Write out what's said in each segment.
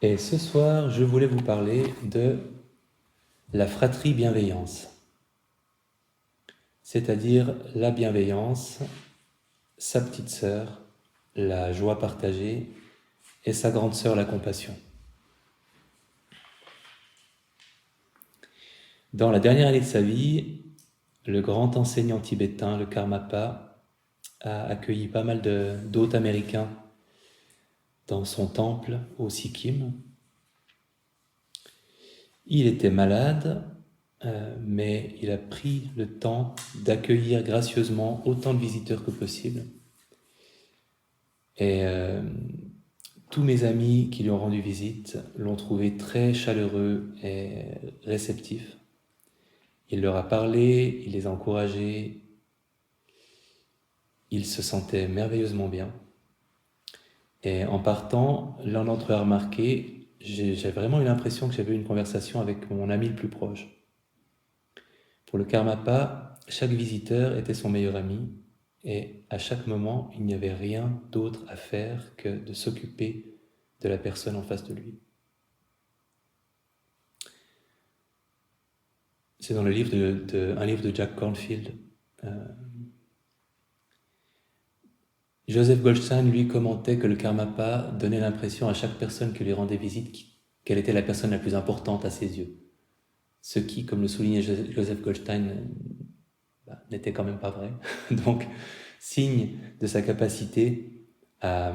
Et ce soir, je voulais vous parler de la fratrie bienveillance, c'est-à-dire la bienveillance, sa petite sœur, la joie partagée, et sa grande sœur, la compassion. Dans la dernière année de sa vie, le grand enseignant tibétain, le Karmapa, a accueilli pas mal d'hôtes américains dans son temple au Sikkim. Il était malade, mais il a pris le temps d'accueillir gracieusement autant de visiteurs que possible. Et tous mes amis qui lui ont rendu visite l'ont trouvé très chaleureux et réceptif. Il leur a parlé, il les a encouragés, ils se sentaient merveilleusement bien. Et en partant, l'un d'entre eux a remarqué, j'ai vraiment eu l'impression que j'avais eu une conversation avec mon ami le plus proche. Pour le Karmapa, chaque visiteur était son meilleur ami, et à chaque moment, il n'y avait rien d'autre à faire que de s'occuper de la personne en face de lui. C'est dans le livre un livre de Jack Kornfield. Joseph Goldstein, lui, commentait que le Karmapa donnait l'impression à chaque personne qui lui rendait visite qu'elle était la personne la plus importante à ses yeux. Ce qui, comme le soulignait Joseph Goldstein, n'était quand même pas vrai. Donc, signe de sa capacité à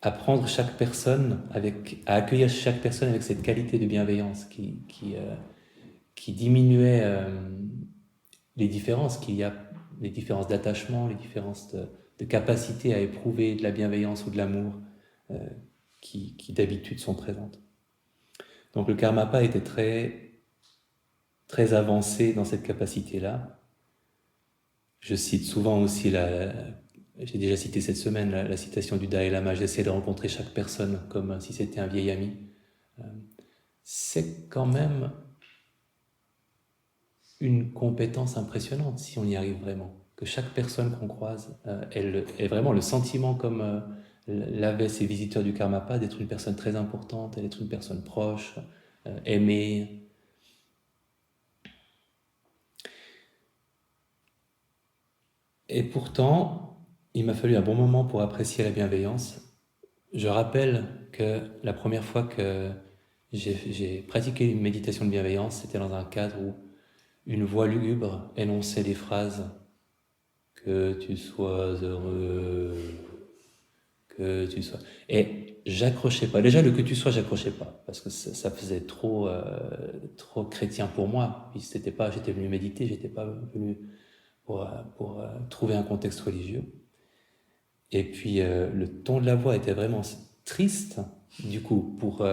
prendre chaque personne à accueillir chaque personne avec cette qualité de bienveillance qui diminuait les différences qu'il y a, les différences d'attachement, les différences de capacité à éprouver de la bienveillance ou de l'amour qui d'habitude sont présentes. Donc le Karmapa était très avancé dans cette capacité-là. Je cite souvent aussi j'ai déjà cité cette semaine la citation du Dalai Lama, j'essaie de rencontrer chaque personne comme si c'était un vieil ami. C'est quand même une compétence impressionnante si on y arrive vraiment. Que chaque personne qu'on croise, elle ait vraiment le sentiment comme l'avaient ces visiteurs du Karmapa, d'être une personne très importante, d'être une personne proche, aimée. Et pourtant, il m'a fallu un bon moment pour apprécier la bienveillance. Je rappelle que la première fois que j'ai pratiqué une méditation de bienveillance, c'était dans un cadre où une voix lugubre énonçait des phrases « que tu sois heureux », que tu sois... Et j'accrochais pas. Déjà, le « que tu sois », j'accrochais pas, parce que ça faisait trop chrétien pour moi. Puis j'étais venu méditer, j'étais pas venu pour trouver un contexte religieux. Et puis le ton de la voix était vraiment triste, du coup, pour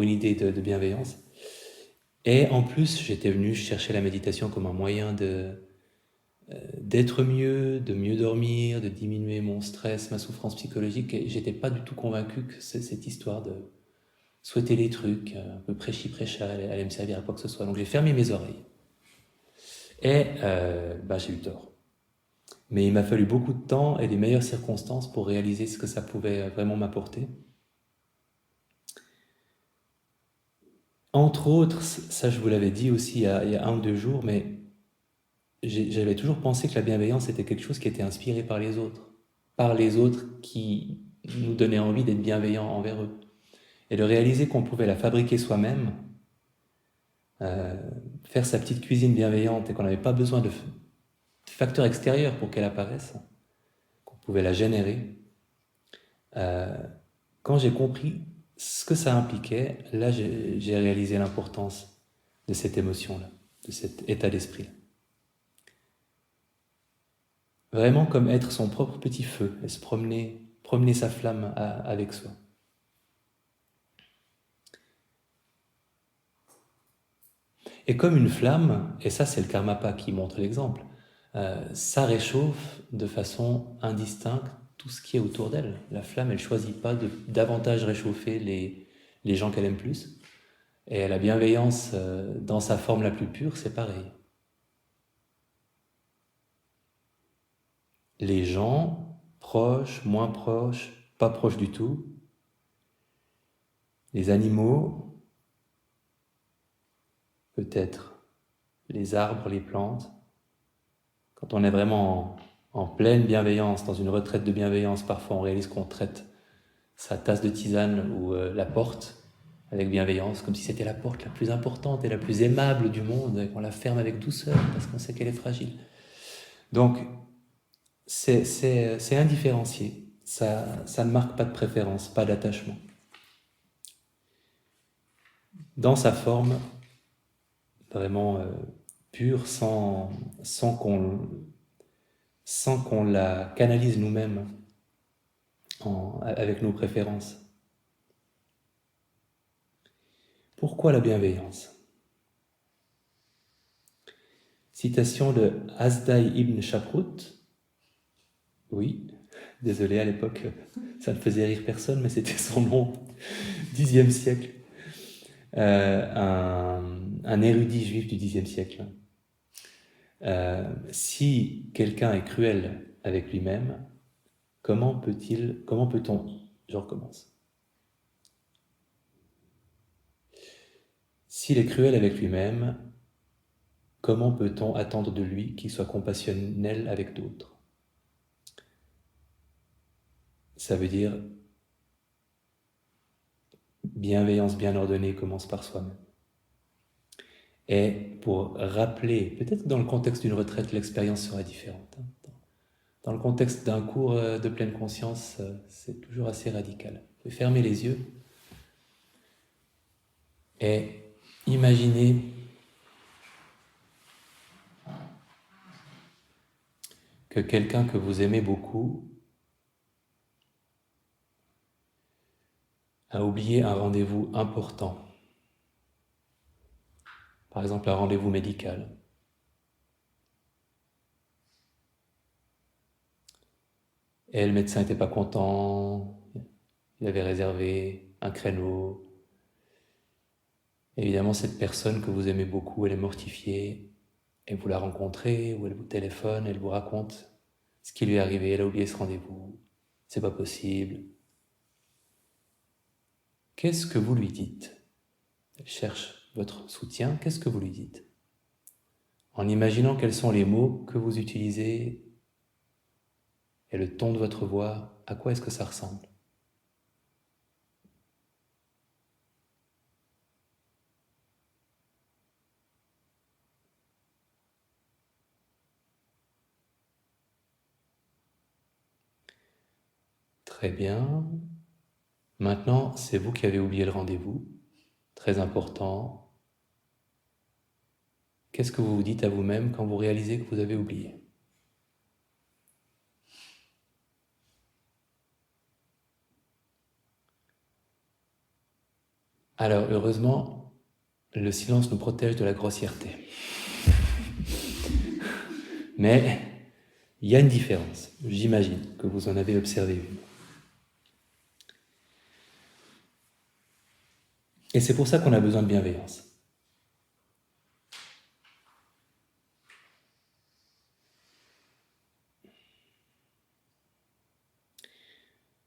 une idée de bienveillance. Et en plus, j'étais venu chercher la méditation comme un moyen d'être mieux, de mieux dormir, de diminuer mon stress, ma souffrance psychologique. Et j'étais pas du tout convaincu que cette histoire de souhaiter les trucs, un peu prêchi-prêcha, allait me servir à quoi que ce soit. Donc j'ai fermé mes oreilles. Et j'ai eu tort. Mais il m'a fallu beaucoup de temps et des meilleures circonstances pour réaliser ce que ça pouvait vraiment m'apporter. Entre autres, ça je vous l'avais dit aussi il y a 1 ou 2 jours, mais j'avais toujours pensé que la bienveillance était quelque chose qui était inspiré par les autres qui nous donnaient envie d'être bienveillants envers eux. Et de réaliser qu'on pouvait la fabriquer soi-même, faire sa petite cuisine bienveillante et qu'on n'avait pas besoin de facteurs extérieurs pour qu'elle apparaisse, qu'on pouvait la générer. Quand j'ai compris ce que ça impliquait, là j'ai réalisé l'importance de cette émotion-là, de cet état d'esprit-là. Vraiment comme être son propre petit feu et se promener sa flamme avec soi. Et comme une flamme, et ça c'est le Karmapa qui montre l'exemple, ça réchauffe de façon indistincte tout ce qui est autour d'elle. La flamme, elle ne choisit pas de davantage réchauffer les gens qu'elle aime plus. Et la bienveillance, dans sa forme la plus pure, c'est pareil. Les gens, proches, moins proches, pas proche du tout. Les animaux, peut-être les arbres, les plantes. Quand on est vraiment en pleine bienveillance, dans une retraite de bienveillance, parfois on réalise qu'on traite sa tasse de tisane ou la porte avec bienveillance, comme si c'était la porte la plus importante et la plus aimable du monde, et qu'on la ferme avec douceur parce qu'on sait qu'elle est fragile. Donc, c'est indifférencié. Ça ne marque pas de préférence, pas d'attachement. Dans sa forme vraiment pure, sans qu'on la canalise nous-mêmes avec nos préférences. Pourquoi la bienveillance? Citation de Hasdai ibn Shaprut. Oui, désolé, à l'époque, ça ne faisait rire personne, mais c'était son nom, Xe siècle. Un érudit juif du Xe siècle. Si quelqu'un est cruel avec lui-même, comment peut-on... Je recommence. S'il est cruel avec lui-même, comment peut-on attendre de lui qu'il soit compassionnel avec d'autres? Ça veut dire bienveillance bien ordonnée commence par soi-même. Et pour rappeler, peut-être que dans le contexte d'une retraite, l'expérience sera différente. Dans le contexte d'un cours de pleine conscience, c'est toujours assez radical. Vous pouvez fermer les yeux et imaginer que quelqu'un que vous aimez beaucoup a oublié un rendez-vous important. Par exemple, un rendez-vous médical. Et le médecin n'était pas content, il avait réservé un créneau. Évidemment, cette personne que vous aimez beaucoup, elle est mortifiée, et vous la rencontrez, ou elle vous téléphone, elle vous raconte ce qui lui est arrivé, elle a oublié ce rendez-vous, c'est pas possible. Qu'est-ce que vous lui dites? Elle cherche votre soutien, qu'est-ce que vous lui dites? En imaginant quels sont les mots que vous utilisez et le ton de votre voix, à quoi est-ce que ça ressemble? Très bien. Maintenant, c'est vous qui avez oublié le rendez-vous. Très important. Qu'est-ce que vous vous dites à vous-même quand vous réalisez que vous avez oublié? Alors, heureusement, le silence nous protège de la grossièreté. Mais il y a une différence, j'imagine que vous en avez observé une. Et c'est pour ça qu'on a besoin de bienveillance.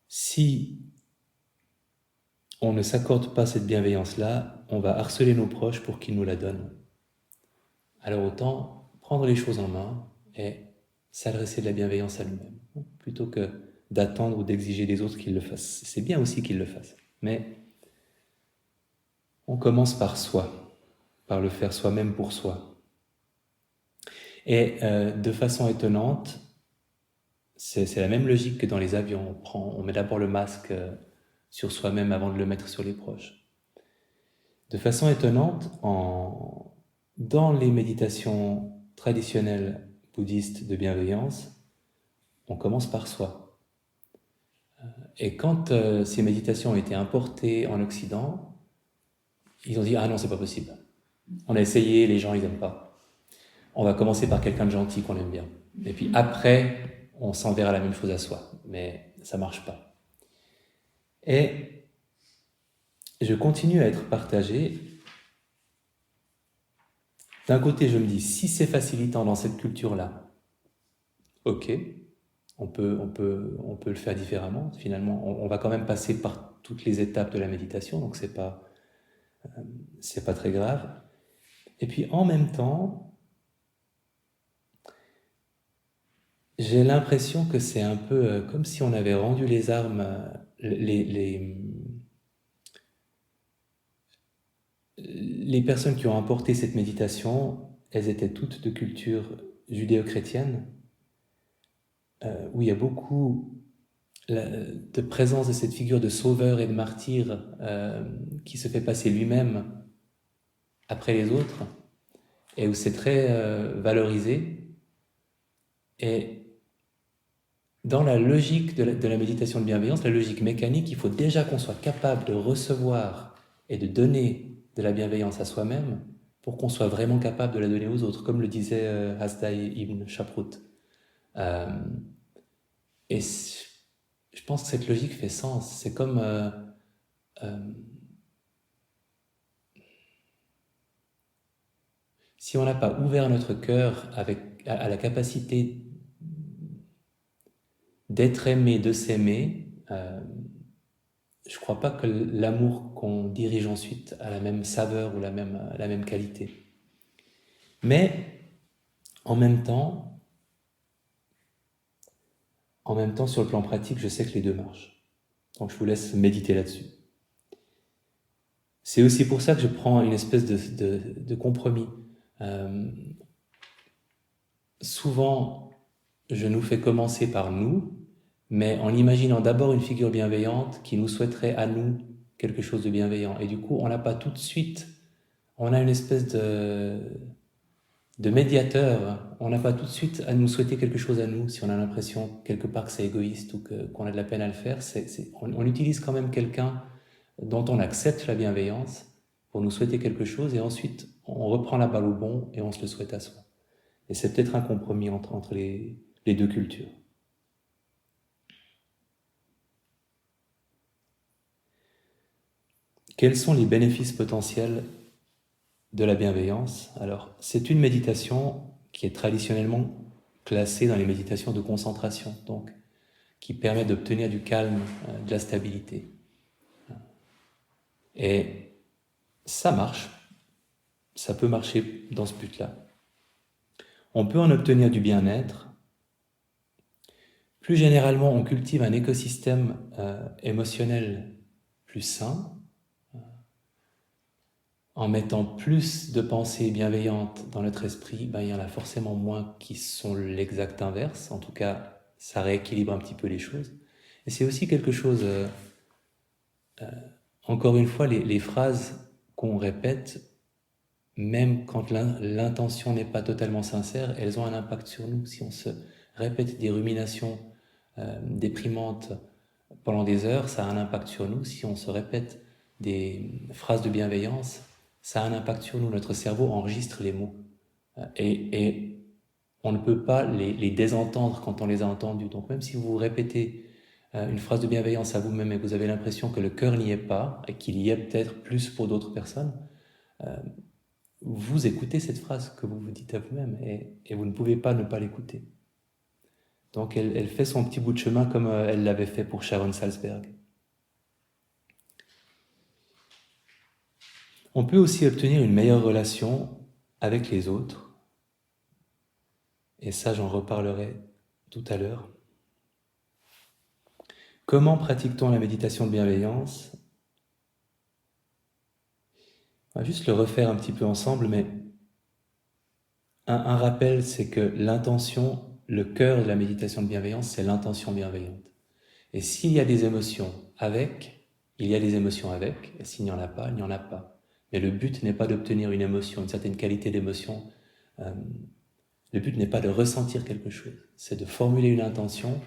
Si on ne s'accorde pas cette bienveillance-là, on va harceler nos proches pour qu'ils nous la donnent. Alors autant prendre les choses en main et s'adresser de la bienveillance à lui-même, plutôt que d'attendre ou d'exiger des autres qu'ils le fassent. C'est bien aussi qu'ils le fassent, mais on commence par soi, par le faire soi-même pour soi. Et de façon étonnante, c'est la même logique que dans les avions. On met d'abord le masque sur soi-même avant de le mettre sur les proches. De façon étonnante, dans les méditations traditionnelles bouddhistes de bienveillance, on commence par soi. Et quand ces méditations ont été importées en Occident, ils ont dit « Ah non, c'est pas possible. On a essayé, les gens, ils n'aiment pas. On va commencer par quelqu'un de gentil qu'on aime bien. Et puis après, on s'enverra la même chose à soi. » Mais ça ne marche pas. Et je continue à être partagé. D'un côté, je me dis, si c'est facilitant dans cette culture-là, ok, on peut le faire différemment. Finalement, on va quand même passer par toutes les étapes de la méditation, donc c'est pas très grave. Et puis en même temps, j'ai l'impression que c'est un peu comme si on avait rendu les armes, les personnes qui ont apporté cette méditation, elles étaient toutes de culture judéo-chrétienne, où il y a beaucoup de présence de cette figure de sauveur et de martyr qui se fait passer lui-même après les autres, et où c'est très valorisé. Et dans la logique de la méditation de bienveillance, la logique mécanique, il faut déjà qu'on soit capable de recevoir et de donner de la bienveillance à soi-même pour qu'on soit vraiment capable de la donner aux autres, comme le disait Hasdai ibn Shaprut. Euh, et je pense que cette logique fait sens. C'est comme si on n'a pas ouvert notre cœur à la capacité d'être aimé, de s'aimer, je ne crois pas que l'amour qu'on dirige ensuite a la même saveur ou la même qualité. Mais en même temps, sur le plan pratique, je sais que les deux marchent. Donc je vous laisse méditer là-dessus. C'est aussi pour ça que je prends une espèce de compromis. Souvent, je nous fais commencer par nous, mais en imaginant d'abord une figure bienveillante qui nous souhaiterait à nous quelque chose de bienveillant. Et du coup, on n'a pas tout de suite, on a une espèce de médiateur, on n'a pas tout de suite à nous souhaiter quelque chose à nous, si on a l'impression quelque part que c'est égoïste ou qu'on a de la peine à le faire. On utilise quand même quelqu'un dont on accepte la bienveillance pour nous souhaiter quelque chose, et ensuite on reprend la balle au bond et on se le souhaite à soi. Et c'est peut-être un compromis entre les deux cultures. Quels sont les bénéfices potentiels de la bienveillance? Alors, c'est une méditation qui est traditionnellement classée dans les méditations de concentration, donc qui permet d'obtenir du calme, de la stabilité. Et ça marche, ça peut marcher dans ce but-là. On peut en obtenir du bien-être. Plus généralement, on cultive un écosystème émotionnel plus sain, en mettant plus de pensées bienveillantes dans notre esprit. Il y en a forcément moins qui sont l'exact inverse. En tout cas, ça rééquilibre un petit peu les choses. Et c'est aussi quelque chose, encore une fois, les phrases qu'on répète, même quand l'intention n'est pas totalement sincère, elles ont un impact sur nous. Si on se répète des ruminations déprimantes pendant des heures, ça a un impact sur nous. Si on se répète des phrases de bienveillance, ça a un impact sur nous. Notre cerveau enregistre les mots. Et on ne peut pas les désentendre quand on les a entendus. Donc même si vous répétez une phrase de bienveillance à vous-même et que vous avez l'impression que le cœur n'y est pas, et qu'il y est peut-être plus pour d'autres personnes, vous écoutez cette phrase que vous vous dites à vous-même, et vous ne pouvez pas ne pas l'écouter. Donc elle fait son petit bout de chemin comme elle l'avait fait pour Sharon Salzberg. On peut aussi obtenir une meilleure relation avec les autres, et ça j'en reparlerai tout à l'heure. Comment pratique-t-on la méditation de bienveillance? On va juste le refaire un petit peu ensemble, mais un rappel, c'est que l'intention, le cœur de la méditation de bienveillance, c'est l'intention bienveillante. Et s'il y a des émotions avec, il y a des émotions avec, et s'il n'y en a pas, il n'y en a pas. Mais le but n'est pas d'obtenir une émotion, une certaine qualité d'émotion. Le but n'est pas de ressentir quelque chose, c'est de formuler une intention,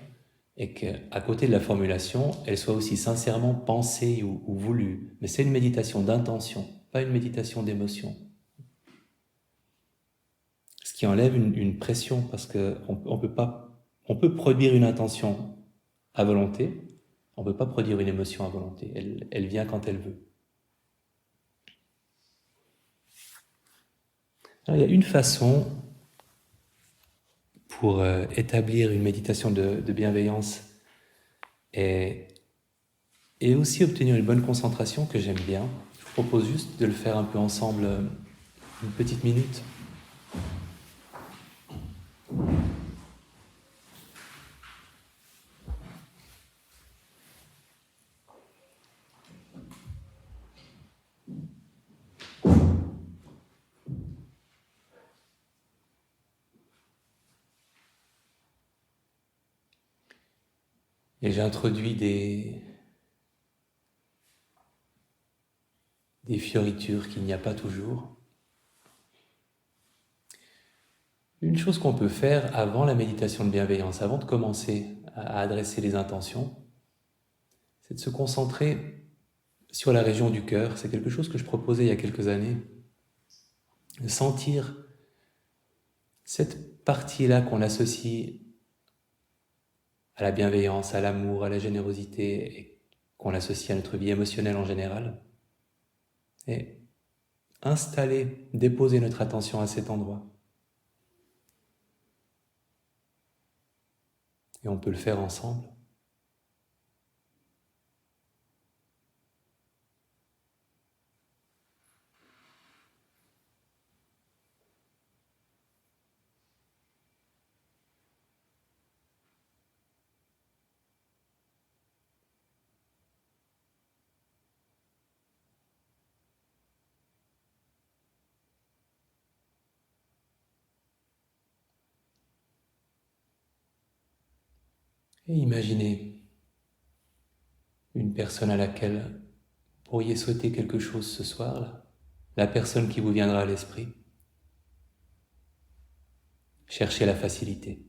et qu'à côté de la formulation, elle soit aussi sincèrement pensée ou voulue. Mais c'est une méditation d'intention, pas une méditation d'émotion. Ce qui enlève une pression, parce on peut produire une intention à volonté, on ne peut pas produire une émotion à volonté, elle vient quand elle veut. Alors, il y a une façon pour établir une méditation de bienveillance et aussi obtenir une bonne concentration que j'aime bien, je vous propose juste de le faire un peu ensemble une petite minute. Et j'ai introduit des fioritures qu'il n'y a pas toujours. Une chose qu'on peut faire avant la méditation de bienveillance, avant de commencer à adresser les intentions, c'est de se concentrer sur la région du cœur. C'est quelque chose que je proposais il y a quelques années. De sentir cette partie-là qu'on associe à la bienveillance, à l'amour, à la générosité, et qu'on associe à notre vie émotionnelle en général. Et installer, déposer notre attention à cet endroit. Et on peut le faire ensemble. Et imaginez une personne à laquelle vous pourriez souhaiter quelque chose ce soir, la personne qui vous viendra à l'esprit. Cherchez la facilité.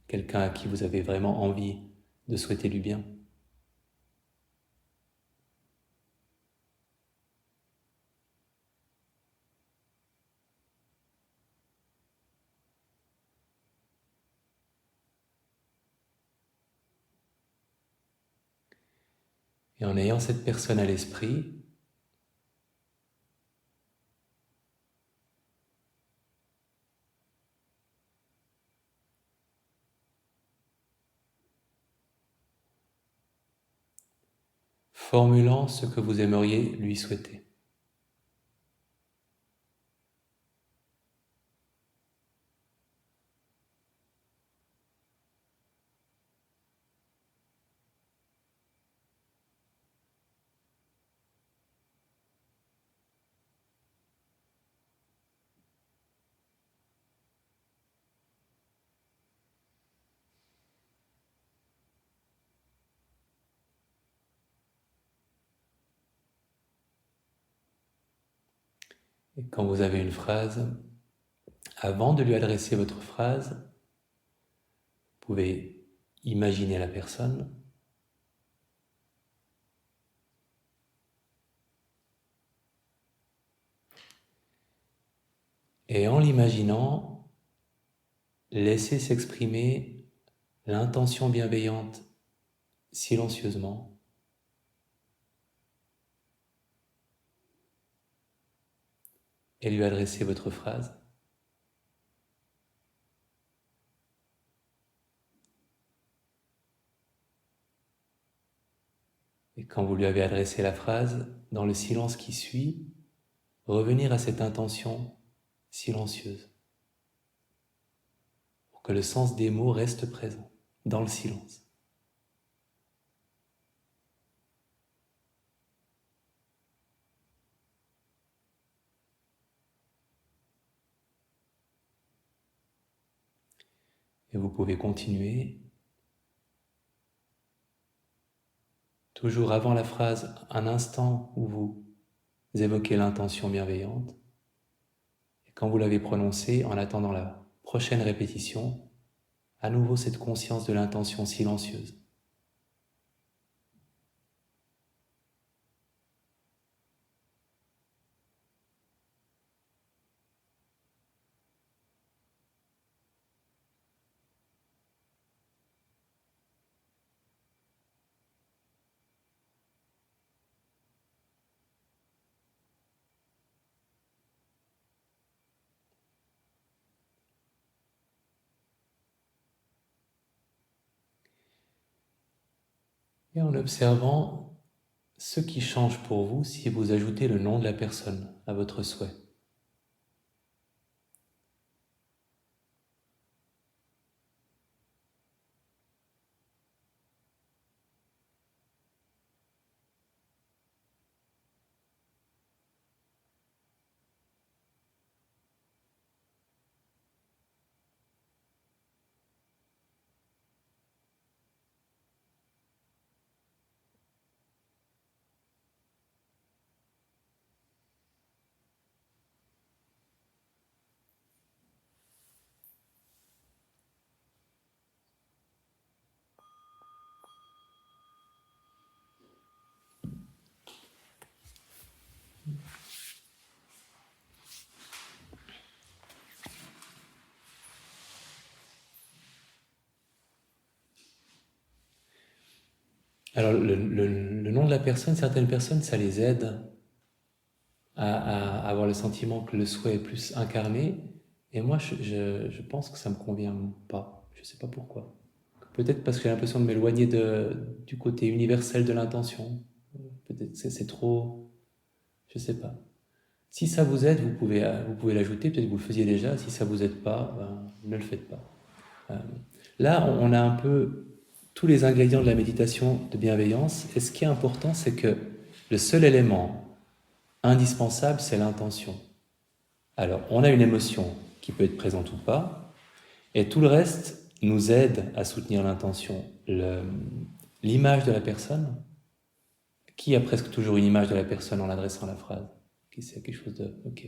Quelqu'un à qui vous avez vraiment envie de souhaiter du bien. Et en ayant cette personne à l'esprit, formulant ce que vous aimeriez lui souhaiter. Et quand vous avez une phrase, avant de lui adresser votre phrase, vous pouvez imaginer la personne. Et en l'imaginant, laissez s'exprimer l'intention bienveillante silencieusement. Et lui adresser votre phrase. Et quand vous lui avez adressé la phrase, dans le silence qui suit, revenir à cette intention silencieuse, pour que le sens des mots reste présent dans le silence. Et vous pouvez continuer, toujours avant la phrase, un instant où vous évoquez l'intention bienveillante. Et quand vous l'avez prononcée, en attendant la prochaine répétition, à nouveau cette conscience de l'intention silencieuse. Et en observant ce qui change pour vous si vous ajoutez le nom de la personne à votre souhait. Alors, le nom de la personne, certaines personnes, ça les aide à avoir le sentiment que le souhait est plus incarné. Et moi, je pense que ça me convient pas. Je sais pas pourquoi. Peut-être parce que j'ai l'impression de m'éloigner du côté universel de l'intention. Peut-être que c'est trop... Je sais pas. Si ça vous aide, vous pouvez l'ajouter. Peut-être que vous le faisiez déjà. Si ça vous aide pas, ben, ne le faites pas. Euh, Là, on a un peu tous les ingrédients de la méditation de bienveillance. Et ce qui est important, c'est que le seul élément indispensable, c'est l'intention. Alors, on a une émotion qui peut être présente ou pas, et tout le reste nous aide à soutenir l'intention. L'image de la personne, qui a presque toujours une image de la personne en adressant la phrase, qui c'est quelque chose de... Ok,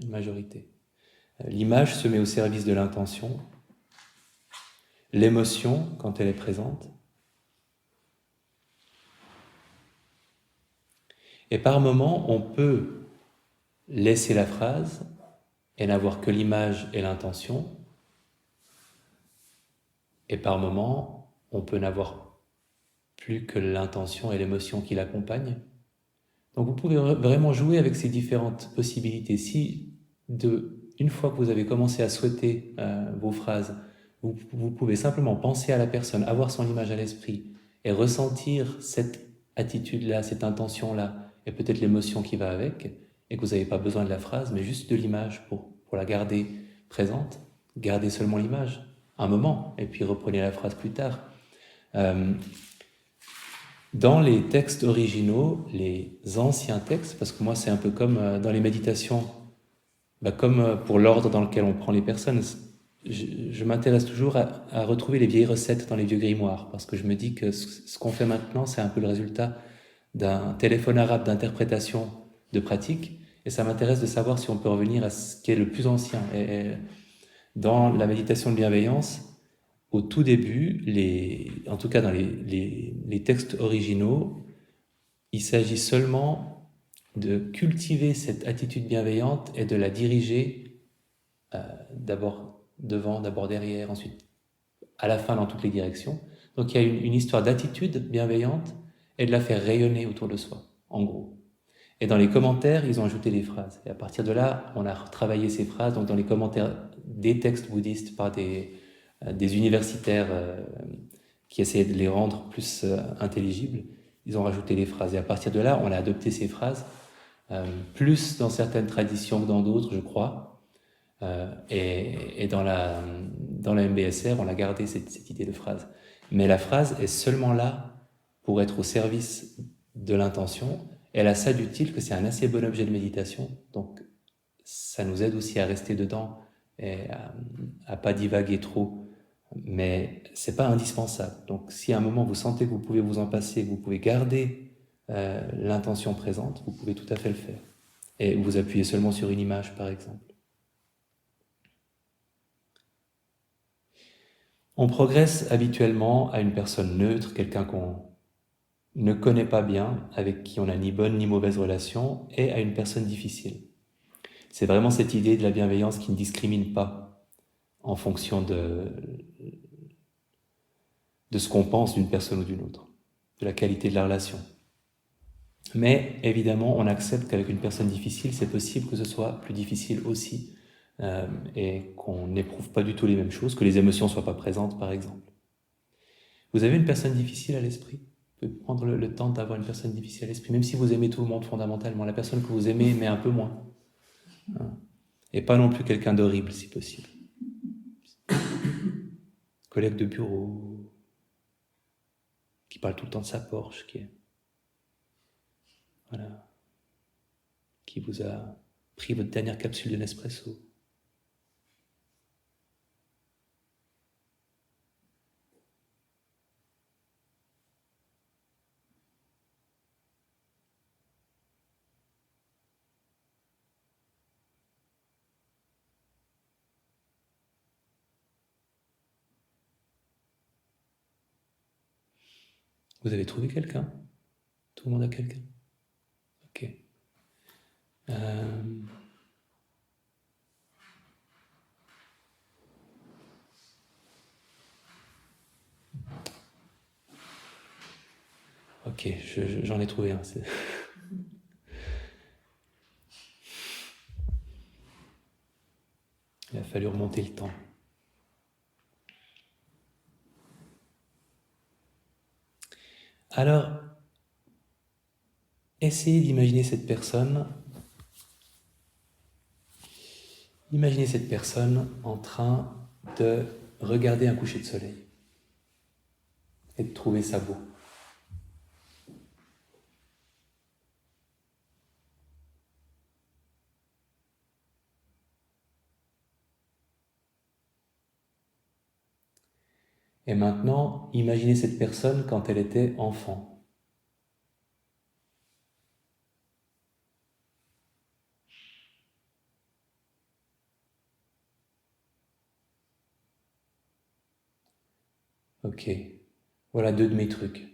une majorité. L'image se met au service de l'intention. L'émotion, quand elle est présente. Et par moment, on peut laisser la phrase et n'avoir que l'image et l'intention. Et par moment, on peut n'avoir plus que l'intention et l'émotion qui l'accompagnent. Donc vous pouvez vraiment jouer avec ces différentes possibilités. Si, une fois que vous avez commencé à souhaiter vos phrases, vous pouvez simplement penser à la personne, avoir son image à l'esprit et ressentir cette attitude-là, cette intention-là, et peut-être l'émotion qui va avec, et que vous n'avez pas besoin de la phrase, mais juste de l'image pour la garder présente. Gardez seulement l'image, un moment, et puis reprenez la phrase plus tard. Dans les textes originaux, les anciens textes, parce que moi c'est un peu comme dans les méditations, comme pour l'ordre dans lequel on prend les personnes, je m'intéresse toujours à retrouver les vieilles recettes dans les vieux grimoires, parce que je me dis que ce qu'on fait maintenant, c'est un peu le résultat d'un téléphone arabe d'interprétation de pratique, et ça m'intéresse de savoir si on peut revenir à ce qui est le plus ancien. Et dans la méditation de bienveillance, au tout début, en tout cas dans les textes originaux, il s'agit seulement de cultiver cette attitude bienveillante et de la diriger d'abord devant, d'abord derrière, ensuite à la fin dans toutes les directions. Donc il y a une histoire d'attitude bienveillante et de la faire rayonner autour de soi, en gros. Et dans les commentaires, ils ont ajouté des phrases. Et à partir de là, on a retravaillé ces phrases. Donc dans les commentaires des textes bouddhistes par des universitaires qui essayaient de les rendre plus intelligibles, ils ont rajouté des phrases. Et à partir de là, on a adopté ces phrases, plus dans certaines traditions que dans d'autres, je crois. Et dans la MBSR, on a gardé cette idée de phrase. Mais la phrase est seulement là pour être au service de l'intention. Elle a ça d'utile que c'est un assez bon objet de méditation. Donc, ça nous aide aussi à rester dedans et à pas divaguer trop. Mais c'est pas indispensable. Donc, si à un moment vous sentez que vous pouvez vous en passer, que vous pouvez garder l'intention présente, vous pouvez tout à fait le faire. Et vous appuyez seulement sur une image, par exemple. On progresse habituellement à une personne neutre, quelqu'un qu'on ne connaît pas bien, avec qui on n'a ni bonne ni mauvaise relation, et à une personne difficile. C'est vraiment cette idée de la bienveillance qui ne discrimine pas en fonction de ce qu'on pense d'une personne ou d'une autre, de la qualité de la relation. Mais évidemment, on accepte qu'avec une personne difficile, c'est possible que ce soit plus difficile aussi, et qu'on n'éprouve pas du tout les mêmes choses, que les émotions ne soient pas présentes, par exemple. Vous avez une personne difficile à l'esprit? Vous pouvez prendre le temps d'avoir une personne difficile à l'esprit, même si vous aimez tout le monde fondamentalement. La personne que vous aimez, mais un peu moins. Hein. Et pas non plus quelqu'un d'horrible, si possible. Collègue de bureau, qui parle tout le temps de sa Porsche, voilà, qui vous a pris votre dernière capsule de Nespresso. Vous avez trouvé quelqu'un? Tout le monde a quelqu'un? Ok. Ok, j'en ai trouvé un. Il a fallu remonter le temps. Alors, essayez d'imaginer cette personne. Imaginez cette personne en train de regarder un coucher de soleil et de trouver ça beau. Et maintenant, imaginez cette personne quand elle était enfant. Ok, voilà deux de mes trucs.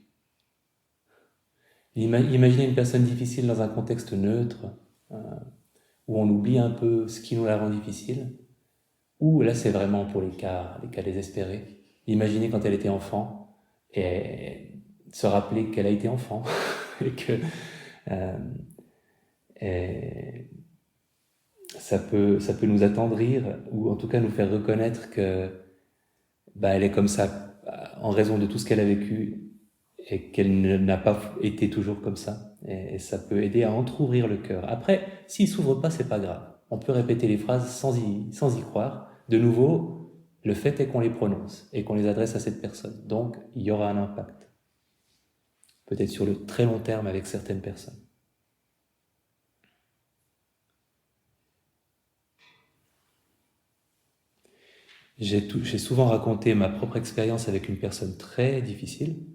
Imaginez une personne difficile dans un contexte neutre, où on oublie un peu ce qui nous la rend difficile, ou là c'est vraiment pour les cas désespérés. Imaginez quand elle était enfant, et se rappeler qu'elle a été enfant, et que euh, et ça peut nous attendrir, ou en tout cas nous faire reconnaître que elle est comme ça en raison de tout ce qu'elle a vécu et qu'elle n'a pas été toujours comme ça. Et ça peut aider à entrouvrir le cœur. Après, s'il s'ouvre pas, c'est pas grave. On peut répéter les phrases sans y croire. De nouveau, le fait est qu'on les prononce et qu'on les adresse à cette personne. Donc, il y aura un impact. Peut-être sur le très long terme avec certaines personnes. J'ai souvent raconté ma propre expérience avec une personne très difficile,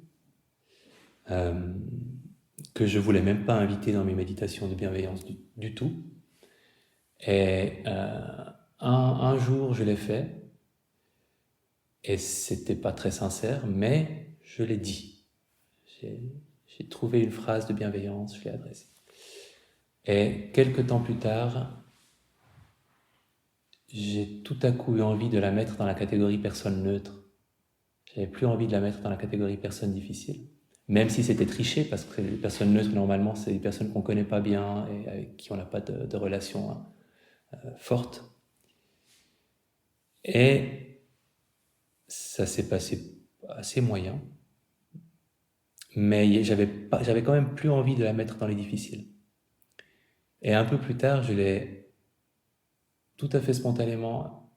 que je voulais même pas inviter dans mes méditations de bienveillance du tout. Et un jour, je l'ai fait, et c'était pas très sincère, mais je l'ai dit. J'ai trouvé une phrase de bienveillance, je l'ai adressée. Et quelques temps plus tard, j'ai tout à coup eu envie de la mettre dans la catégorie personne neutre. J'avais plus envie de la mettre dans la catégorie personne difficile. Même si c'était triché, parce que les personnes neutres, normalement, c'est des personnes qu'on connaît pas bien et avec qui on n'a pas de relation forte. Et ça s'est passé assez moyen. Mais j'avais quand même plus envie de la mettre dans les difficiles. Et un peu plus tard, je l'ai tout à fait spontanément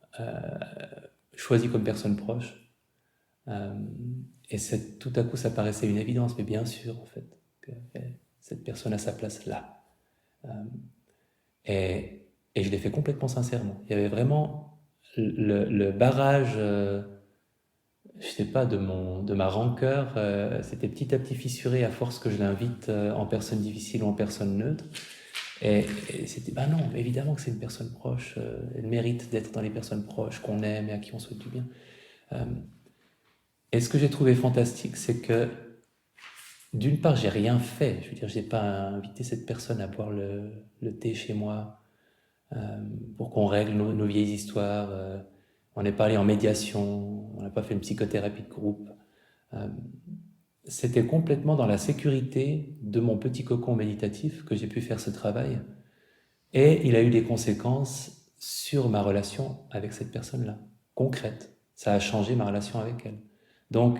choisi comme personne proche. Et tout à coup, ça paraissait une évidence, mais bien sûr, en fait, que cette personne a sa place là. Et je l'ai fait complètement sincèrement. Il y avait vraiment le barrage, je sais pas, de ma rancœur, c'était petit à petit fissuré à force que je l'invite en personne difficile ou en personne neutre. Et c'était, non, évidemment que c'est une personne proche, elle mérite d'être dans les personnes proches qu'on aime et à qui on souhaite du bien. Et ce que j'ai trouvé fantastique, c'est que d'une part, j'ai rien fait. Je veux dire, j'ai pas invité cette personne à boire le thé chez moi pour qu'on règle nos vieilles histoires. On n'est pas allé en médiation, on n'a pas fait une psychothérapie de groupe. C'était complètement dans la sécurité de mon petit cocon méditatif que j'ai pu faire ce travail. Et il a eu des conséquences sur ma relation avec cette personne-là, concrètes. Ça a changé ma relation avec elle. Donc,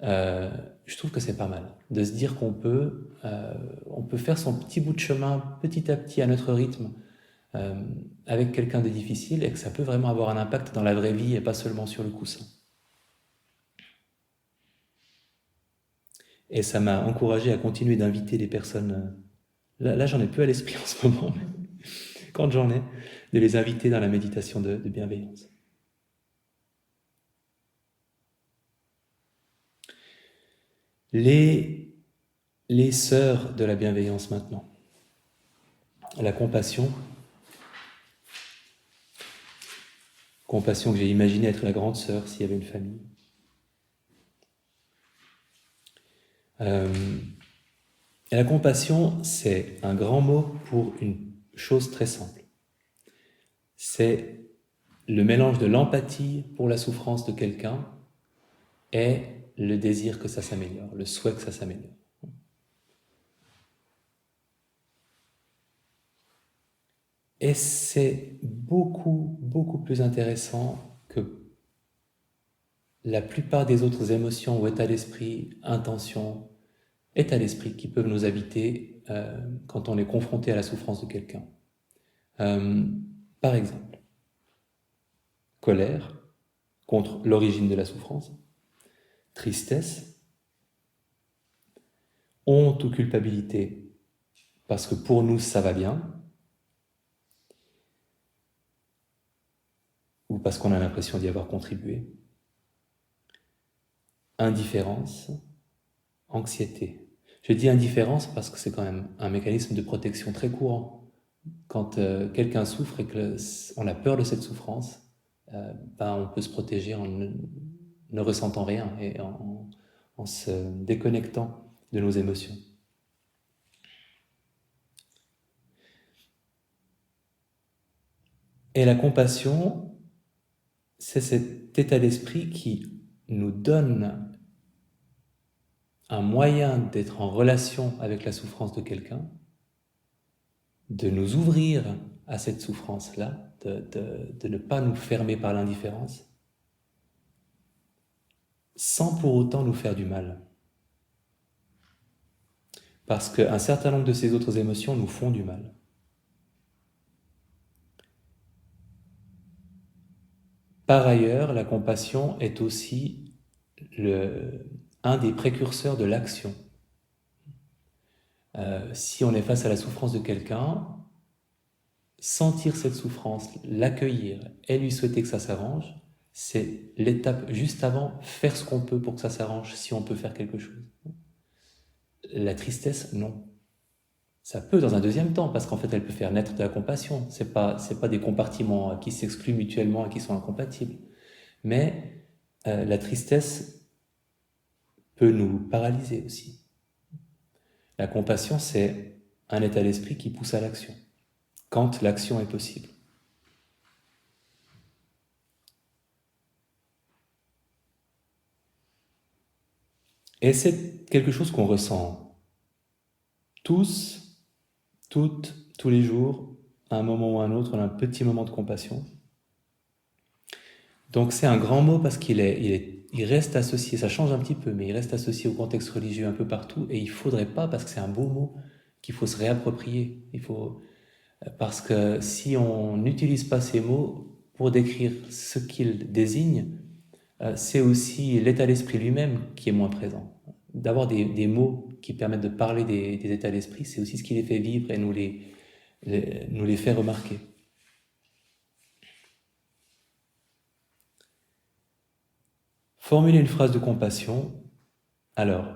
je trouve que c'est pas mal de se dire on peut faire son petit bout de chemin petit à petit à notre rythme euh, avec quelqu'un de difficile et que ça peut vraiment avoir un impact dans la vraie vie et pas seulement sur le coussin. Et ça m'a encouragé à continuer d'inviter des personnes. Là, j'en ai peu à l'esprit en ce moment, mais quand j'en ai, de les inviter dans la méditation de bienveillance. Les, les sœurs de la bienveillance maintenant. La compassion. Compassion que j'ai imaginé être la grande sœur s'il y avait une famille. Et la compassion, c'est un grand mot pour une chose très simple. C'est le mélange de l'empathie pour la souffrance de quelqu'un et le désir que ça s'améliore, le souhait que ça s'améliore. Et c'est beaucoup, beaucoup plus intéressant que la plupart des autres émotions ou états d'esprit, intentions, états d'esprit qui peuvent nous habiter quand on est confronté à la souffrance de quelqu'un. Par exemple, colère contre l'origine de la souffrance, tristesse, honte ou culpabilité parce que pour nous ça va bien, ou parce qu'on a l'impression d'y avoir contribué, indifférence, anxiété. Je dis indifférence parce que c'est quand même un mécanisme de protection très courant. Quand quelqu'un souffre et qu'on a peur de cette souffrance, on peut se protéger en ne ressentant rien et en se déconnectant de nos émotions. Et la compassion, c'est cet état d'esprit qui nous donne un moyen d'être en relation avec la souffrance de quelqu'un, de nous ouvrir à cette souffrance-là, de ne pas nous fermer par l'indifférence, sans pour autant nous faire du mal. Parce qu'un certain nombre de ces autres émotions nous font du mal. Par ailleurs, la compassion est aussi un des précurseurs de l'action. Si on est face à la souffrance de quelqu'un, sentir cette souffrance, l'accueillir et lui souhaiter que ça s'arrange, c'est l'étape juste avant, faire ce qu'on peut pour que ça s'arrange, si on peut faire quelque chose. La tristesse, non. Ça peut dans un deuxième temps, parce qu'en fait, elle peut faire naître de la compassion. C'est pas des compartiments qui s'excluent mutuellement et qui sont incompatibles. Mais la tristesse peut nous paralyser aussi. La compassion, c'est un état d'esprit qui pousse à l'action, quand l'action est possible. Et c'est quelque chose qu'on ressent tous, toutes, tous les jours, à un moment ou à un autre, on a un petit moment de compassion. Donc c'est un grand mot parce qu'il reste associé, ça change un petit peu, mais il reste associé au contexte religieux un peu partout, et il ne faudrait pas, parce que c'est un beau mot, qu'il faut se réapproprier. Parce que si on n'utilise pas ces mots pour décrire ce qu'ils désignent, c'est aussi l'état d'esprit lui-même qui est moins présent. D'avoir des mots qui permettent de parler des états d'esprit, c'est aussi ce qui les fait vivre et nous les fait remarquer. Formuler une phrase de compassion, alors,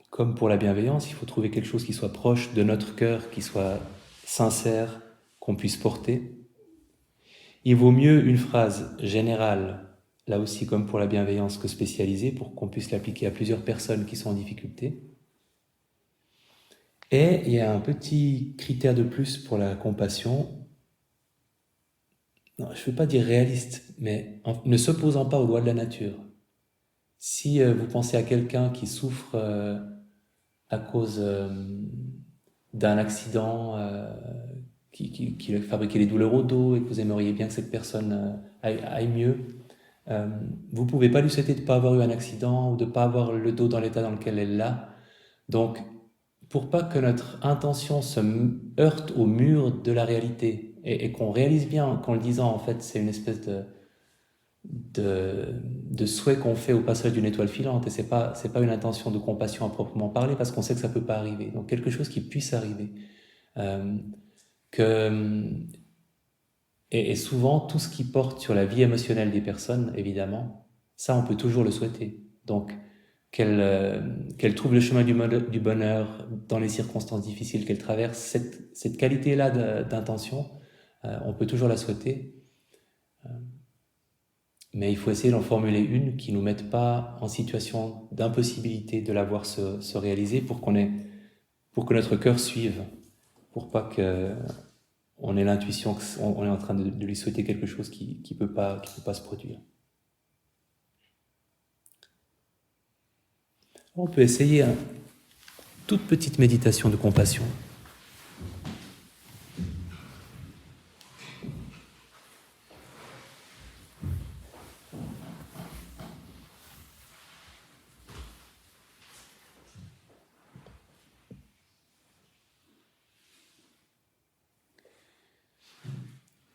comme pour la bienveillance, il faut trouver quelque chose qui soit proche de notre cœur, qui soit sincère, qu'on puisse porter. Il vaut mieux une phrase générale, là aussi comme pour la bienveillance, que spécialisée, pour qu'on puisse l'appliquer à plusieurs personnes qui sont en difficulté. Et il y a un petit critère de plus pour la compassion, non, je ne veux pas dire réaliste, mais ne s'opposant pas aux lois de la nature. Si vous pensez à quelqu'un qui souffre à cause d'un accident qui lui a fabriqué des douleurs au dos et que vous aimeriez bien que cette personne aille mieux, Vous ne pouvez pas lui souhaiter de ne pas avoir eu un accident ou de ne pas avoir le dos dans l'état dans lequel elle l'a. Donc, pour pas que notre intention se heurte au mur de la réalité et qu'on réalise bien qu'en le disant, en fait, c'est une espèce de souhait qu'on fait au passage d'une étoile filante et c'est pas une intention de compassion à proprement parler parce qu'on sait que ça peut pas arriver. Donc, quelque chose qui puisse arriver. Euh, que, et souvent, tout ce qui porte sur la vie émotionnelle des personnes, évidemment, ça, on peut toujours le souhaiter. Donc, qu'elle trouve le chemin du bonheur dans les circonstances difficiles qu'elle traverse, cette qualité-là d'intention, on peut toujours la souhaiter, mais il faut essayer d'en formuler une qui ne nous mette pas en situation d'impossibilité de la voir se réaliser pour que notre cœur suive, pour pas que on ait l'intuition qu'on est en train de lui souhaiter quelque chose qui peut pas se produire. On peut essayer une toute petite méditation de compassion.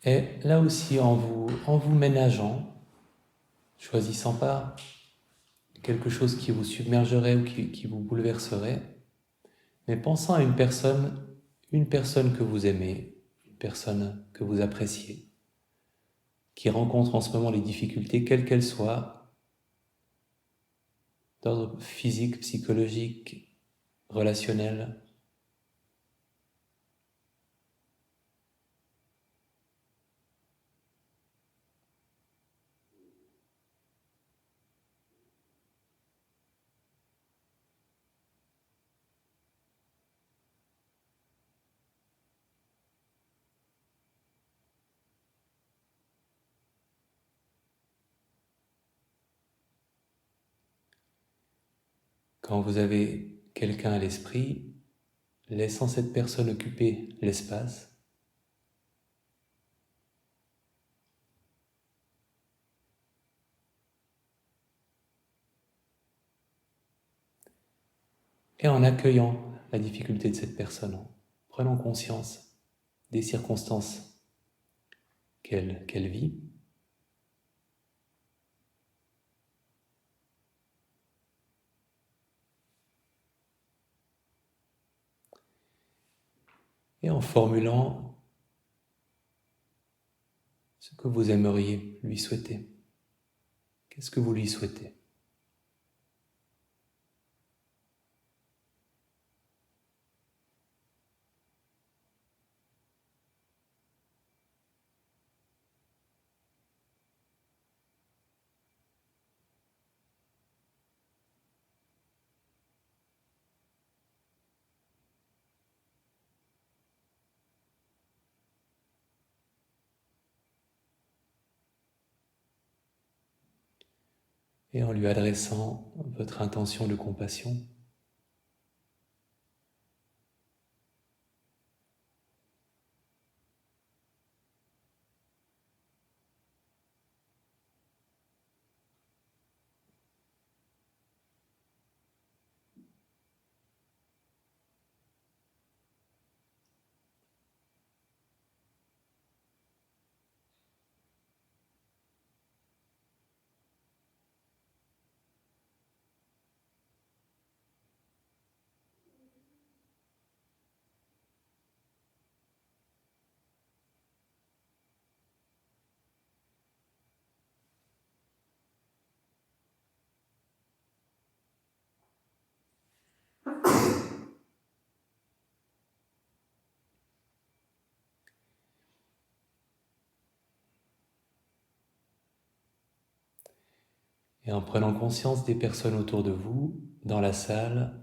Et là aussi, en vous ménageant, choisissant pas quelque chose qui vous submergerait ou qui vous bouleverserait, mais pensant à une personne que vous aimez, une personne que vous appréciez, qui rencontre en ce moment les difficultés, quelles qu'elles soient, d'ordre physique, psychologique, relationnel. Quand vous avez quelqu'un à l'esprit, laissant cette personne occuper l'espace, et en accueillant la difficulté de cette personne, en prenant conscience des circonstances qu'elle vit, et en formulant ce que vous aimeriez lui souhaiter. Qu'est-ce que vous lui souhaitez ? Et en lui adressant votre intention de compassion, et en prenant conscience des personnes autour de vous, dans la salle,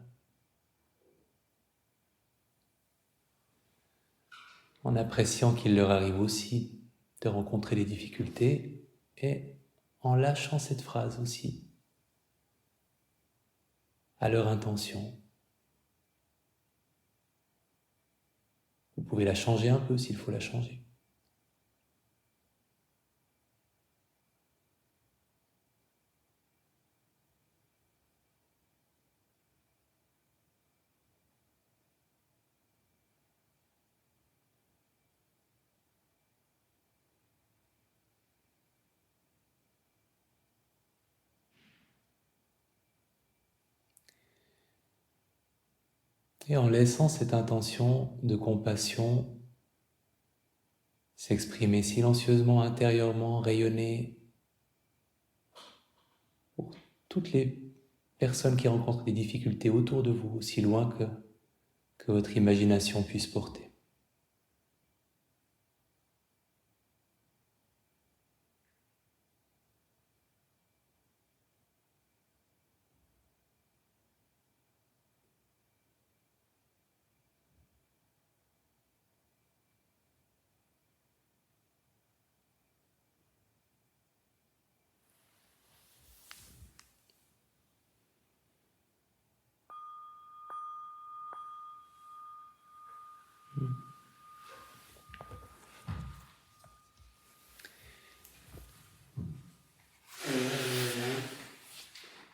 en appréciant qu'il leur arrive aussi de rencontrer des difficultés, et en lâchant cette phrase aussi, à leur intention. Vous pouvez la changer un peu s'il faut la changer. Et en laissant cette intention de compassion s'exprimer silencieusement, intérieurement, rayonner pour toutes les personnes qui rencontrent des difficultés autour de vous, aussi loin que votre imagination puisse porter.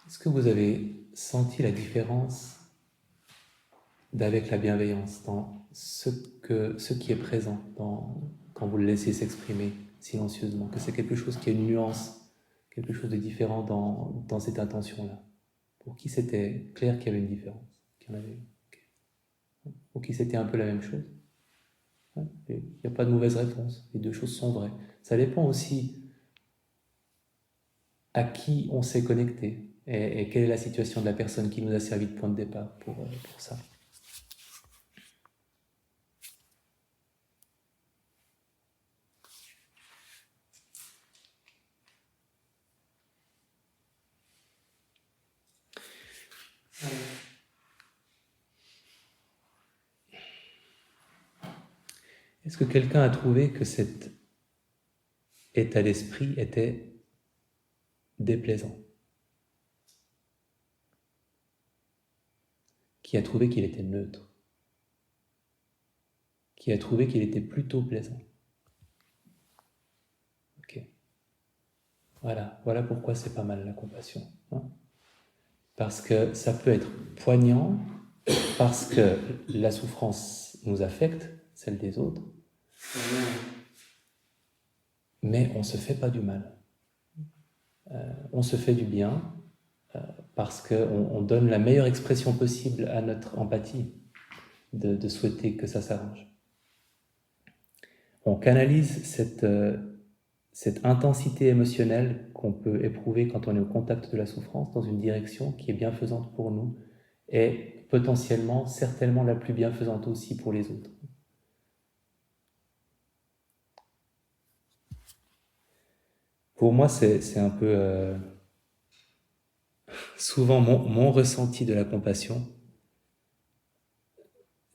Est-ce que vous avez senti la différence d'avec la bienveillance dans ce qui est présent quand vous le laissez s'exprimer silencieusement, que c'est quelque chose qui a une nuance, quelque chose de différent dans cette intention-là? Pour qui c'était clair qu'il y avait une différence, qu'il y en avait une? Okay. Pour qui c'était un peu la même chose? Ouais. Il n'y a pas de mauvaise réponse, les deux choses sont vraies. Ça dépend aussi à qui on s'est connecté et quelle est la situation de la personne qui nous a servi de point de départ pour ça. Est-ce que quelqu'un a trouvé que cet état d'esprit était déplaisant? Qui a trouvé qu'il était neutre? Qui a trouvé qu'il était plutôt plaisant? Ok. Voilà pourquoi c'est pas mal la compassion. Hein? Parce que ça peut être poignant, parce que la souffrance nous affecte, celle des autres, mais on ne se fait pas du mal. On se fait du bien parce qu'on donne la meilleure expression possible à notre empathie, de souhaiter que ça s'arrange. On canalise cette intensité émotionnelle qu'on peut éprouver quand on est au contact de la souffrance dans une direction qui est bienfaisante pour nous et potentiellement, certainement la plus bienfaisante aussi pour les autres. Pour moi, c'est un peu souvent mon ressenti de la compassion,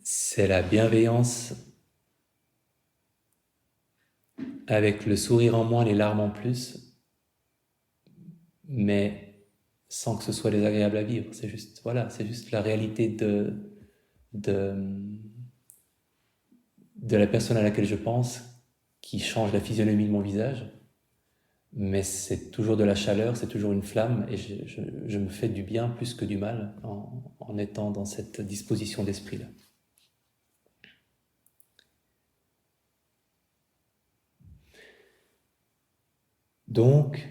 c'est la bienveillance avec le sourire en moins, les larmes en plus, mais sans que ce soit désagréable à vivre. C'est juste la réalité de la personne à laquelle je pense qui change la physionomie de mon visage. Mais c'est toujours de la chaleur, c'est toujours une flamme, et je me fais du bien plus que du mal en étant dans cette disposition d'esprit-là. Donc,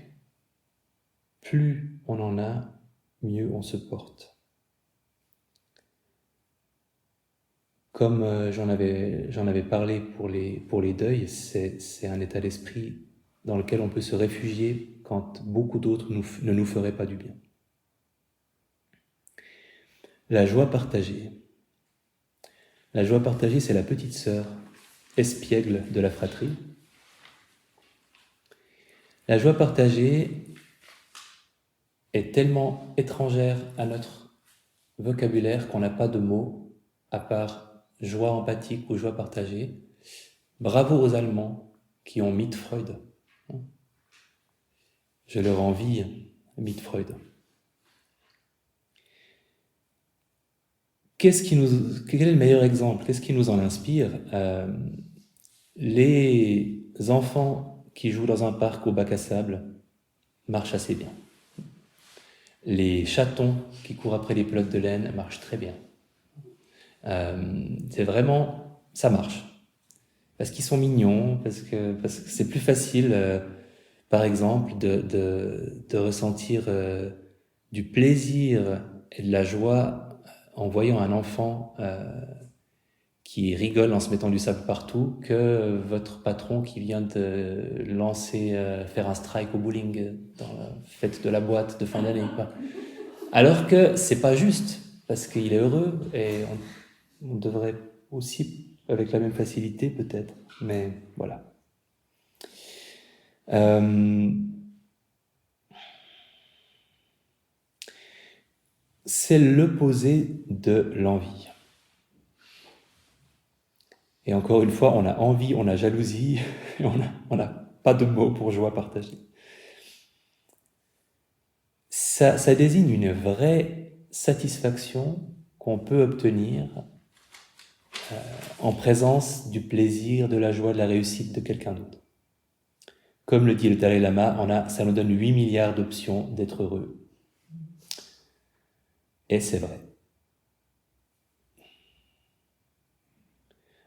plus on en a, mieux on se porte. Comme j'en avais parlé pour les deuils, c'est un état d'esprit dans lequel on peut se réfugier quand beaucoup d'autres ne nous feraient pas du bien. La joie partagée. La joie partagée, c'est la petite sœur espiègle de la fratrie. La joie partagée est tellement étrangère à notre vocabulaire qu'on n'a pas de mots à part joie empathique ou joie partagée. Bravo aux Allemands qui ont mythe Freud. Je leur envie mythe Freud. Quel est le meilleur exemple? Qu'est-ce qui nous en inspire? Les enfants qui jouent dans un parc au bac à sable marchent assez bien. Les chatons qui courent après les pelotes de laine marchent très bien. C'est vraiment, ça marche. Parce qu'ils sont mignons, parce que c'est plus facile, par exemple, de ressentir du plaisir et de la joie en voyant un enfant qui rigole en se mettant du sable partout que votre patron qui vient de lancer, faire un strike au bowling dans la fête de la boîte de fin d'année, quoi. Alors que c'est pas juste, parce qu'il est heureux et on devrait aussi, avec la même facilité peut-être, mais voilà. C'est l'opposé de l'envie. Et encore une fois, on a envie, on a jalousie, et on n'a pas de mots pour joie partagée. Ça désigne une vraie satisfaction qu'on peut obtenir en présence du plaisir, de la joie, de la réussite de quelqu'un d'autre. Comme le dit le Dalai Lama, ça nous donne 8 milliards d'options d'être heureux. Et c'est vrai.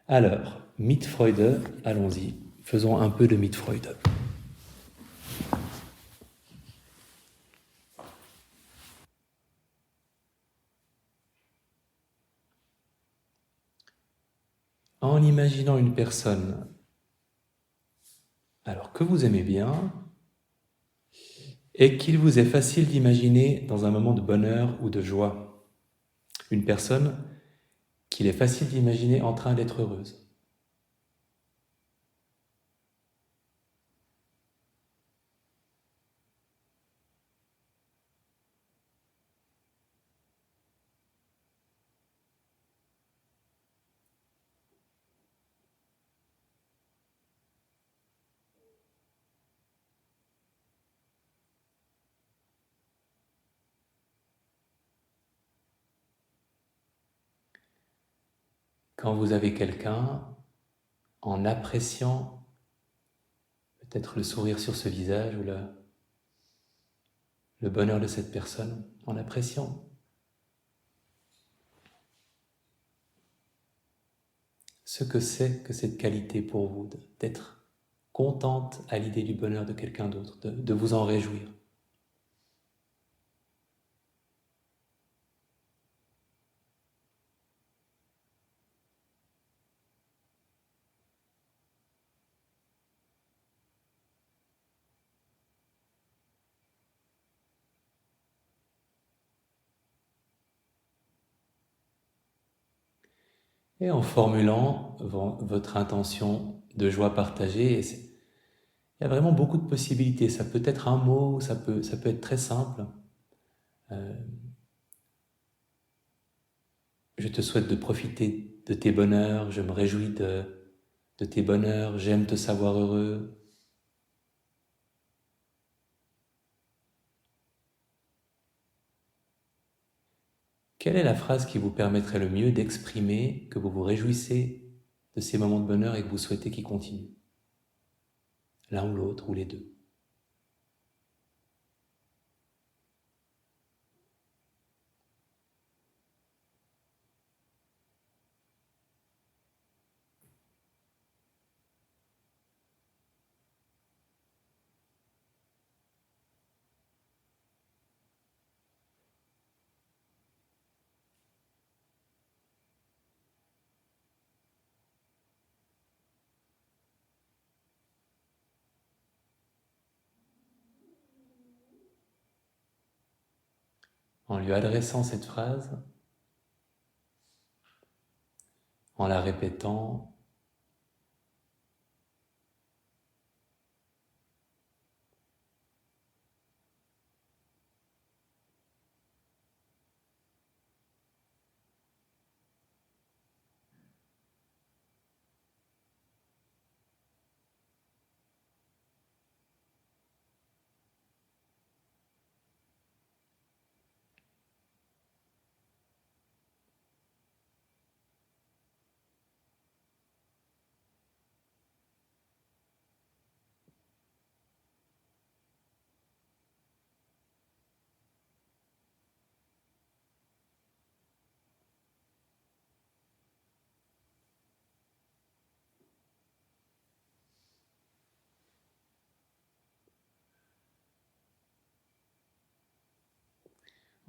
Alors, Mietfreude, allons-y, faisons un peu de Mietfreude. En imaginant une personne, alors que vous aimez bien, et qu'il vous est facile d'imaginer dans un moment de bonheur ou de joie, une personne qu'il est facile d'imaginer en train d'être heureuse. Quand vous avez quelqu'un, en appréciant peut-être le sourire sur ce visage ou le bonheur de cette personne, en appréciant ce que c'est que cette qualité pour vous, d'être contente à l'idée du bonheur de quelqu'un d'autre, de vous en réjouir. Et en formulant votre intention de joie partagée, il y a vraiment beaucoup de possibilités. Ça peut être un mot, ça peut être très simple. Je te souhaite de profiter de tes bonheurs, je me réjouis de tes bonheurs, j'aime te savoir heureux. Quelle est la phrase qui vous permettrait le mieux d'exprimer que vous vous réjouissez de ces moments de bonheur et que vous souhaitez qu'ils continuent? L'un ou l'autre, ou les deux. En lui adressant cette phrase, en la répétant,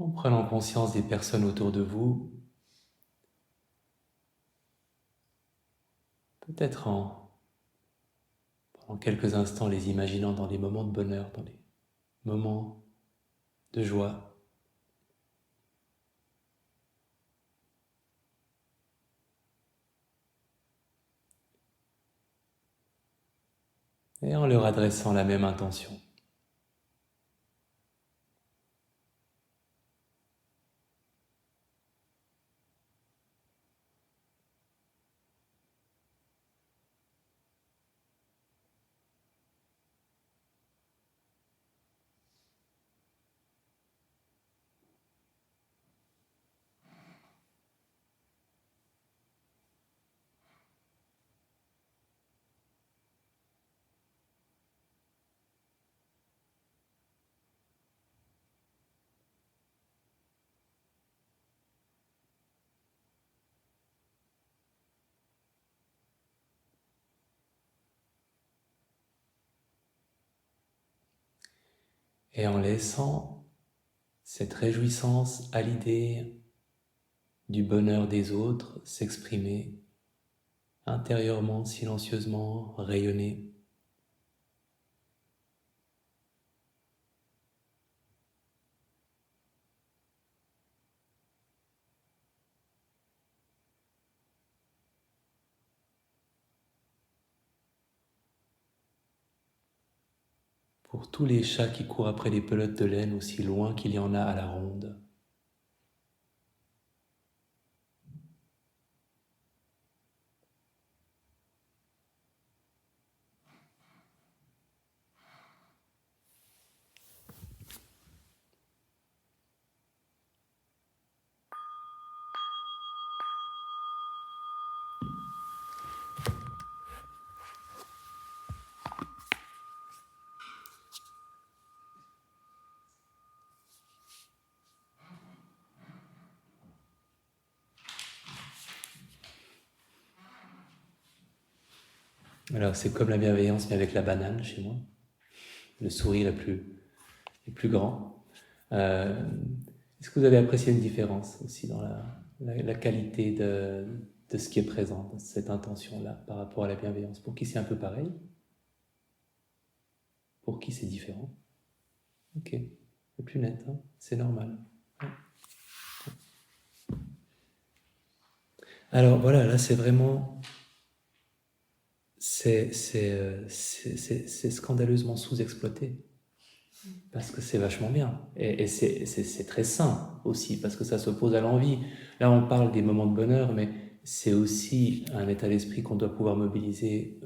en prenant conscience des personnes autour de vous peut-être pendant quelques instants les imaginant dans des moments de bonheur, dans des moments de joie. Et en leur adressant la même intention. Et en laissant cette réjouissance à l'idée du bonheur des autres s'exprimer intérieurement, silencieusement, rayonner. Pour tous les chats qui courent après des pelotes de laine aussi loin qu'il y en a à la ronde. Alors c'est comme la bienveillance mais avec la banane chez moi. Le sourire est plus grand. Est-ce que vous avez apprécié une différence aussi dans la qualité de ce qui est présent, dans cette intention-là par rapport à la bienveillance? Pour qui c'est un peu pareil? Pour qui c'est différent? Ok, c'est plus net, hein, c'est normal. Alors voilà, là c'est vraiment... C'est scandaleusement sous-exploité. Parce que c'est vachement bien. Et c'est très sain aussi, parce que ça s'oppose à l'envie. Là, on parle des moments de bonheur, mais c'est aussi un état d'esprit qu'on doit pouvoir mobiliser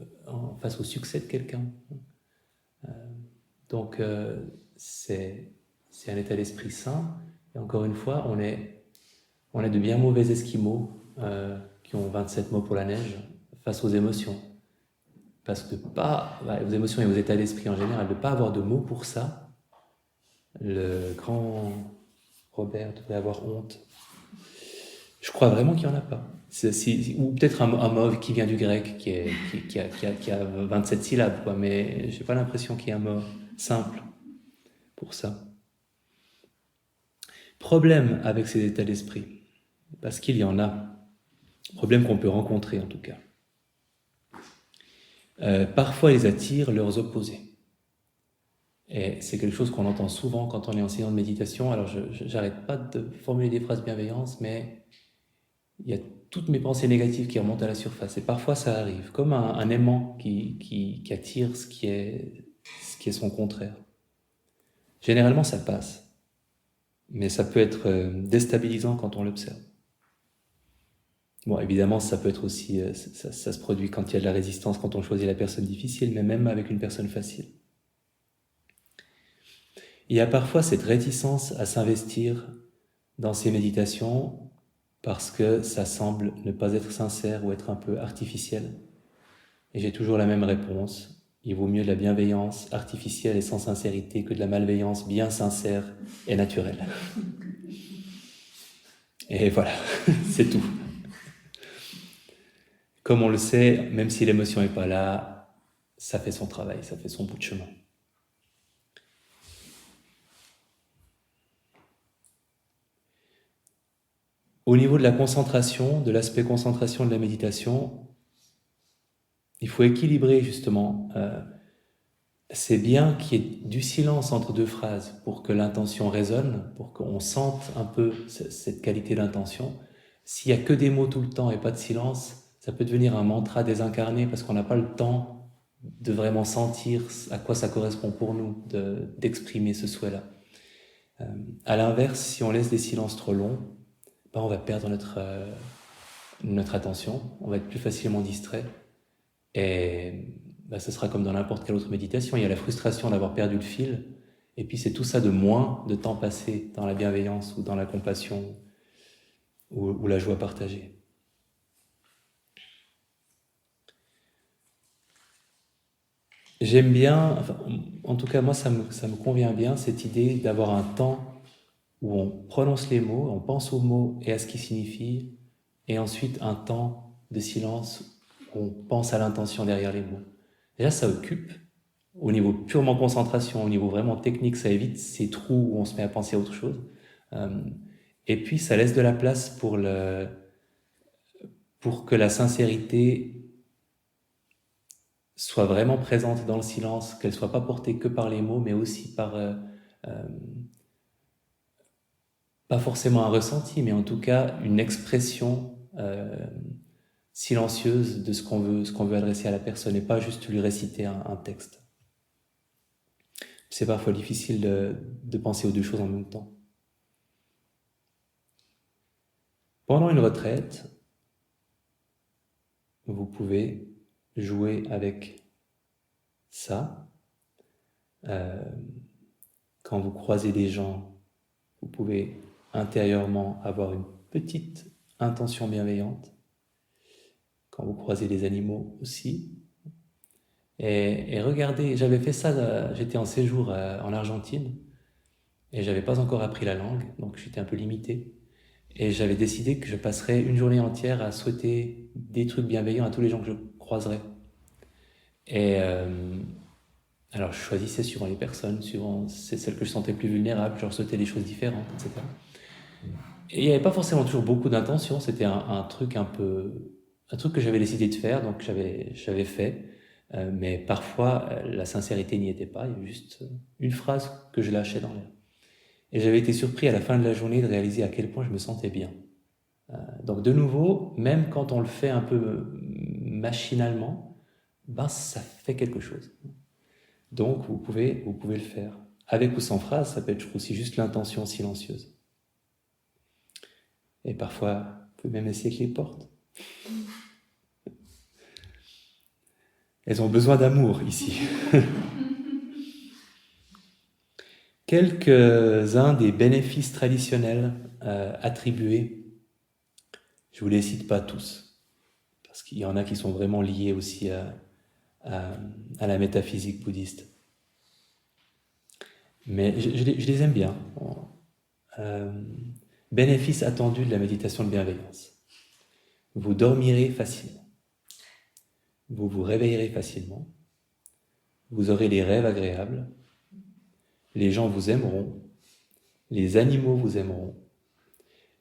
face au succès de quelqu'un. Donc, c'est un état d'esprit sain. Et encore une fois, on est de bien mauvais esquimaux qui ont 27 mots pour la neige face aux émotions. Parce que aux émotions et aux états d'esprit en général, de ne pas avoir de mots pour ça, le grand Robert devrait avoir honte. Je crois vraiment qu'il n'y en a pas. Ou peut-être un mot qui vient du grec, qui a 27 syllabes, quoi, mais je n'ai pas l'impression qu'il y ait un mot simple pour ça. Problème avec ces états d'esprit, parce qu'il y en a. Problème qu'on peut rencontrer en tout cas. Parfois, ils attirent leurs opposés. Et c'est quelque chose qu'on entend souvent quand on est enseignant de méditation. Alors, je n'arrête pas de formuler des phrases bienveillance, mais il y a toutes mes pensées négatives qui remontent à la surface. Et parfois, ça arrive, comme un aimant qui attire ce qui est son contraire. Généralement, ça passe. Mais ça peut être déstabilisant quand on l'observe. Bon, évidemment, ça peut être aussi... ça se produit quand il y a de la résistance, quand on choisit la personne difficile, mais même avec une personne facile. Il y a parfois cette réticence à s'investir dans ces méditations parce que ça semble ne pas être sincère ou être un peu artificiel. Et j'ai toujours la même réponse. Il vaut mieux de la bienveillance artificielle et sans sincérité que de la malveillance bien sincère et naturelle. Et voilà, c'est tout. Comme on le sait, même si l'émotion n'est pas là, ça fait son travail, ça fait son bout de chemin. Au niveau de la concentration, de l'aspect concentration de la méditation, il faut équilibrer justement. C'est bien qu'il y ait du silence entre deux phrases pour que l'intention résonne, pour qu'on sente un peu cette qualité d'intention. S'il n'y a que des mots tout le temps et pas de silence, ça peut devenir un mantra désincarné parce qu'on n'a pas le temps de vraiment sentir à quoi ça correspond pour nous d'exprimer ce souhait-là. À l'inverse, si on laisse des silences trop longs, on va perdre notre attention, on va être plus facilement distrait et ce sera comme dans n'importe quelle autre méditation, il y a la frustration d'avoir perdu le fil, et puis c'est tout ça de moins de temps passé dans la bienveillance ou dans la compassion ou la joie partagée. J'aime bien, en tout cas moi ça me convient bien, cette idée d'avoir un temps où on prononce les mots, on pense aux mots et à ce qu'ils signifient, et ensuite un temps de silence où on pense à l'intention derrière les mots. Déjà, ça occupe, au niveau purement concentration, au niveau vraiment technique, ça évite ces trous où on se met à penser à autre chose. Et puis, ça laisse de la place pour que la sincérité soit vraiment présente dans le silence, qu'elle ne soit pas portée que par les mots, mais aussi par, pas forcément un ressenti, mais en tout cas une expression silencieuse de ce qu'on veut adresser à la personne et pas juste lui réciter un texte. C'est parfois difficile de penser aux deux choses en même temps. Pendant une retraite, vous pouvez jouer avec ça. Quand vous croisez des gens, vous pouvez intérieurement avoir une petite intention bienveillante. Quand vous croisez des animaux aussi. Et regardez, j'avais fait ça, j'étais en séjour en Argentine et j'avais pas encore appris la langue, donc j'étais un peu limité. Et j'avais décidé que je passerais une journée entière à souhaiter des trucs bienveillants à tous les gens que je croiserais. Et alors je choisissais suivant les personnes, suivant celles que je sentais plus vulnérables, je leur souhaitais des choses différentes, etc. Et il n'y avait pas forcément toujours beaucoup d'intention, c'était un truc que j'avais décidé de faire, donc j'avais fait. Mais parfois, la sincérité n'y était pas, il y avait juste une phrase que je lâchais dans l'air. Et j'avais été surpris à la fin de la journée de réaliser à quel point je me sentais bien. Donc de nouveau, même quand on le fait un peu machinalement, ça fait quelque chose. Donc vous pouvez le faire. Avec ou sans phrase, ça peut être aussi juste l'intention silencieuse. Et parfois, vous pouvez même essayer avec les portes. Elles ont besoin d'amour ici. Quelques-uns des bénéfices traditionnels attribués, je ne vous les cite pas tous, parce qu'il y en a qui sont vraiment liés aussi à la métaphysique bouddhiste. Mais je les aime bien. Bénéfice attendu de la méditation de bienveillance. Vous dormirez facilement. Vous vous réveillerez facilement. Vous aurez des rêves agréables. Les gens vous aimeront. Les animaux vous aimeront.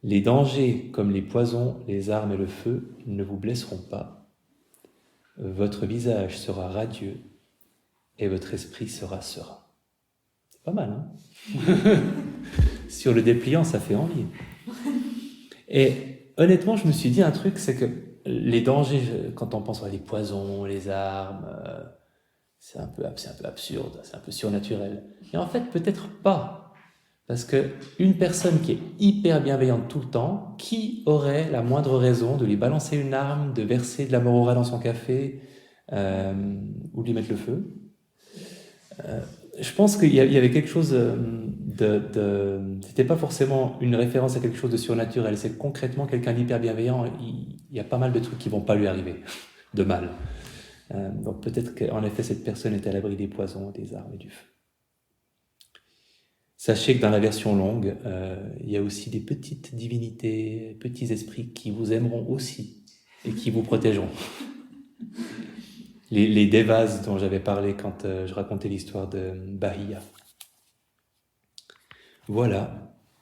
Les dangers comme les poisons, les armes et le feu ne vous blesseront pas. Votre visage sera radieux et votre esprit sera serein. C'est pas mal, hein? Sur le dépliant, ça fait envie. Et honnêtement, je me suis dit un truc, c'est que les dangers, quand on pense à les poisons, les armes, c'est un peu absurde, c'est un peu surnaturel. Et en fait, peut-être pas. Parce qu'une personne qui est hyper bienveillante tout le temps, qui aurait la moindre raison de lui balancer une arme, de verser de la morora dans son café, ou de lui mettre le feu? Je pense qu'il y avait quelque chose c'était pas forcément une référence à quelque chose de surnaturel, c'est concrètement quelqu'un d'hyper bienveillant, il y a pas mal de trucs qui vont pas lui arriver, de mal. Donc peut-être qu'en effet cette personne est à l'abri des poisons, des armes et du feu. Sachez que dans la version longue, il y a aussi des petites divinités, petits esprits qui vous aimeront aussi et qui vous protégeront. Les devas dont j'avais parlé quand je racontais l'histoire de Bahia. Voilà.